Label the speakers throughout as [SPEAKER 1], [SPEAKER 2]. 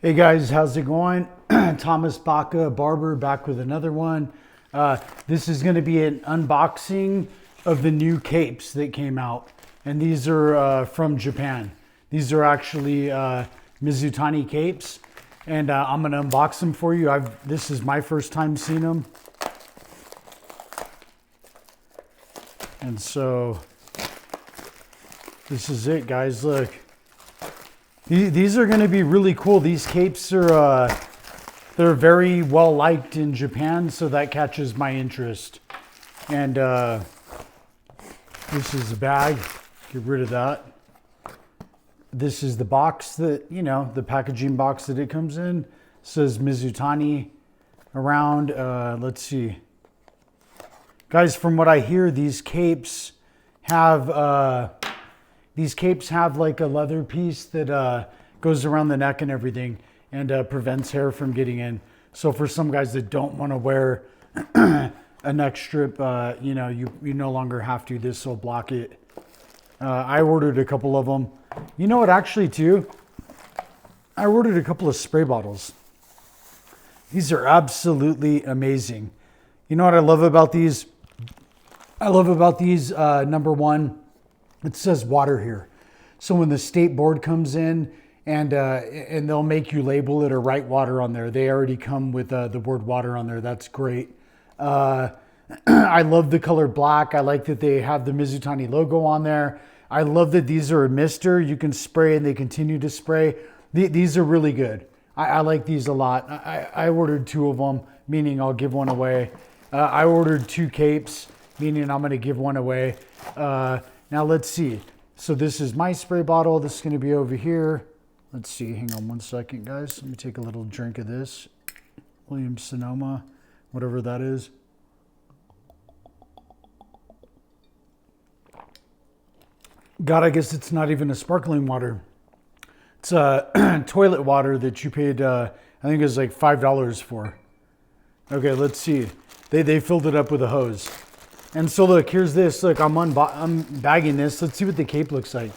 [SPEAKER 1] Hey guys, how's it going? Thomas Baca, barber, back with another one. This is going to be an unboxing of the new capes that came out, and these are from Japan. These are actually Mizutani capes, and I'm going to unbox them for you. This is my first time seeing them, and so this is it, guys. Look. These are going to be really cool. These capes are they're very well liked in Japan, so that catches my interest. And this is the bag. Get rid of that. This is the box that, the packaging box that it comes in. It says Mizutani around. Let's see. Guys, from what I hear, these capes have like a leather piece that goes around the neck and everything, and prevents hair from getting in. So for some guys that don't want to wear a neck strip, you no longer have to. This will block it. I ordered a couple of them. You know what, actually too? I ordered a couple of spray bottles. These are absolutely amazing. You know what I love about these? Number one, it says water here. So when the state board comes in and they'll make you label it or write water on there, they already come with the word water on there. That's great. I love the color black. I like that they have the Mizutani logo on there. I love that these are a mister. You can spray and they continue to spray. These are really good. I like these a lot. I ordered two of them, meaning I'll give one away. I ordered two capes, meaning I'm going to give one away. Now let's see. So this is my spray bottle. This is going to be over here. Let's see. Hang on one second, guys. Let me take a little drink of this. Williams Sonoma, whatever that is. God, I guess it's not even a sparkling water. It's toilet water that you paid, I think it was like $5 for. Okay, let's see. They filled it up with a hose. And so look, here's this. Look, I'm bagging this. Let's see what the cape looks like.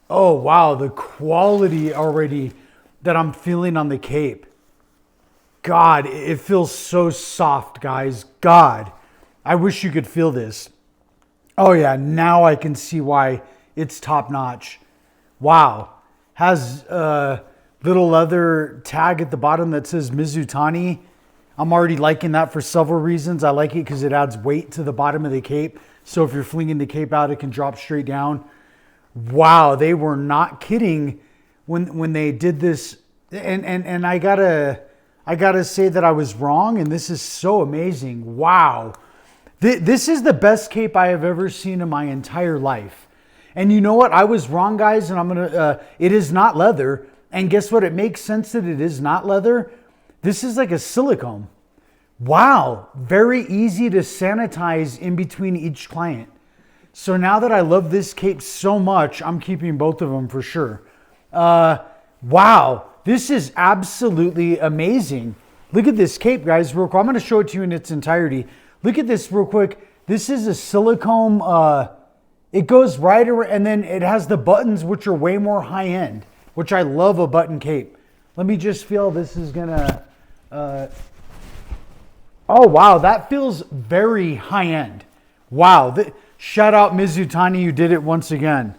[SPEAKER 1] Oh, wow. The quality already that I'm feeling on the cape. God, it feels so soft, guys. God, I wish you could feel this. Oh, yeah. Now I can see why it's top notch. Wow. Has a little leather tag at the bottom that says Mizutani. I'm already liking that for several reasons. I like it because it adds weight to the bottom of the cape. So if you're flinging the cape out, it can drop straight down. Wow, they were not kidding when they did this. And I gotta say that I was wrong. And this is so amazing. Wow, this is the best cape I have ever seen in my entire life. And you know what? I was wrong, guys. And it is not leather. And guess what? It makes sense that it is not leather. This is like a silicone. Wow, very easy to sanitize in between each client. So now that I love this cape so much, I'm keeping both of them for sure. Wow, this is absolutely amazing. Look at this cape, guys, real quick. I'm going to show it to you in its entirety. Look at this real quick. This is a silicone. It goes right around, and then it has the buttons, which are way more high end, which I love a button cape. Let me just feel this is going to... oh, wow. That feels very high end. Wow. Shout out Mizutani. You did it once again.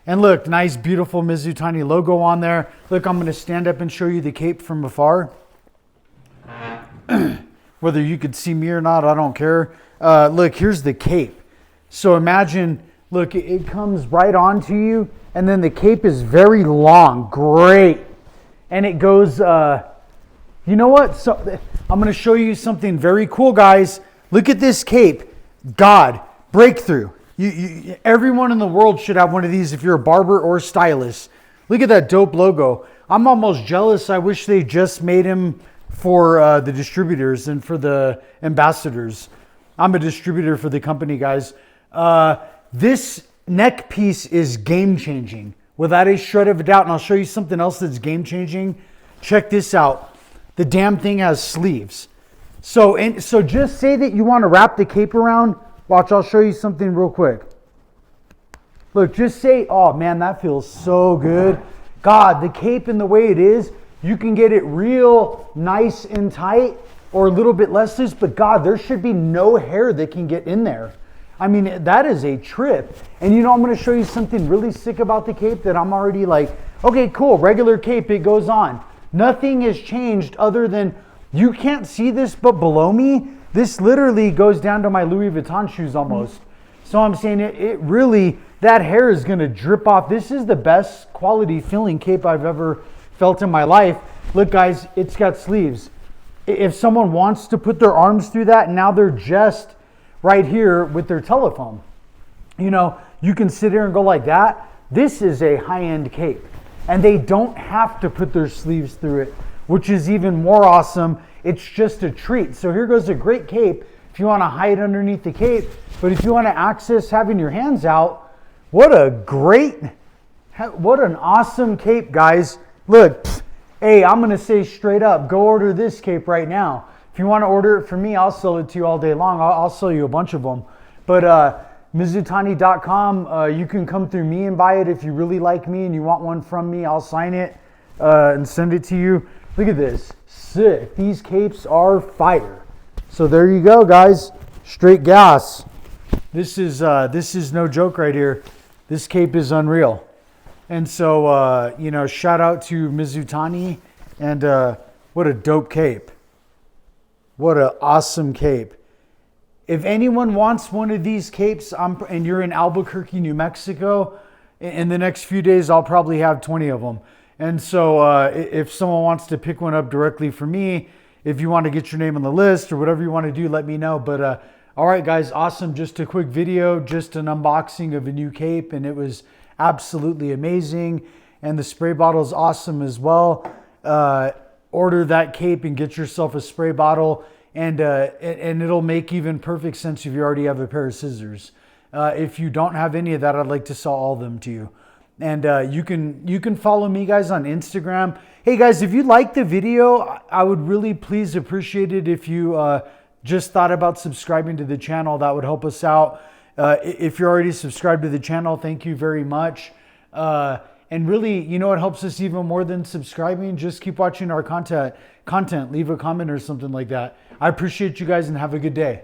[SPEAKER 1] And look, nice, beautiful Mizutani logo on there. Look, I'm going to stand up and show you the cape from afar. Whether you could see me or not, I don't care. Look, here's the cape. So imagine, look, it comes right onto you. And then the cape is very long. Great. And it goes... you know what? So I'm going to show you something very cool, guys. Look at this cape. God, breakthrough. Everyone in the world should have one of these if you're a barber or stylist. Look at that dope logo. I'm almost jealous. I wish they just made him for the distributors and for the ambassadors. I'm a distributor for the company, guys. This neck piece is game-changing, without a shred of a doubt. And I'll show you something else that's game-changing. Check this out. The damn thing has sleeves. So just say that you want to wrap the cape around. Watch, I'll show you something real quick. Look, just say, oh man, that feels so good. God, the cape and the way it is, You can get it real nice and tight or a little bit less loose, but God, there should be no hair that can get in there. I mean, that is a trip. And you know, I'm going to show you something really sick about the cape that I'm already like, okay, cool, regular cape, it goes on. Nothing has changed other than, you can't see this, but below me, this literally goes down to my Louis Vuitton shoes almost. So I'm saying it really, that hair is going to drip off. This is the best quality feeling cape I've ever felt in my life. Look guys, it's got sleeves. If someone wants to put their arms through that, now they're just right here with their telephone. You know, you can sit here and go like that. This is a high-end cape, and they don't have to put their sleeves through it, which is even more awesome. It's just a treat. So here goes a great cape if you want to hide underneath the cape, but if you want to access having your hands out, what an awesome cape, guys. Look, hey, I'm going to say straight up, go order this cape right now. If you want to order it from me, I'll sell it to you all day long. I'll sell you a bunch of them. But Mizutani.com, you can come through me and buy it if you really like me and you want one from me. I'll sign it and send it to you. Look at this. Sick. These capes are fire. So there you go, guys. Straight gas. This is no joke right here. This cape is unreal. And so, you know, shout out to Mizutani, and what a dope cape. What an awesome cape. If anyone wants one of these capes, and you're in Albuquerque, New Mexico, in the next few days, I'll probably have 20 of them. And so if someone wants to pick one up directly for me, if you want to get your name on the list or whatever you want to do, let me know. But all right, guys, awesome. Just a quick video, just an unboxing of a new cape, and it was absolutely amazing. And the spray bottle is awesome as well. Order that cape and get yourself a spray bottle, and it'll make even perfect sense if you already have a pair of scissors. If you don't have any of that, I'd like to sell all of them to you. And you can follow me, guys, on Instagram. Hey guys, if you liked the video, I would really please appreciate it if you just thought about subscribing to the channel. That would help us out. If you're already subscribed to the channel, thank you very much. And really, you know, it helps us even more than subscribing. Just keep watching our content. Leave a comment or something like that. I appreciate you guys, and have a good day.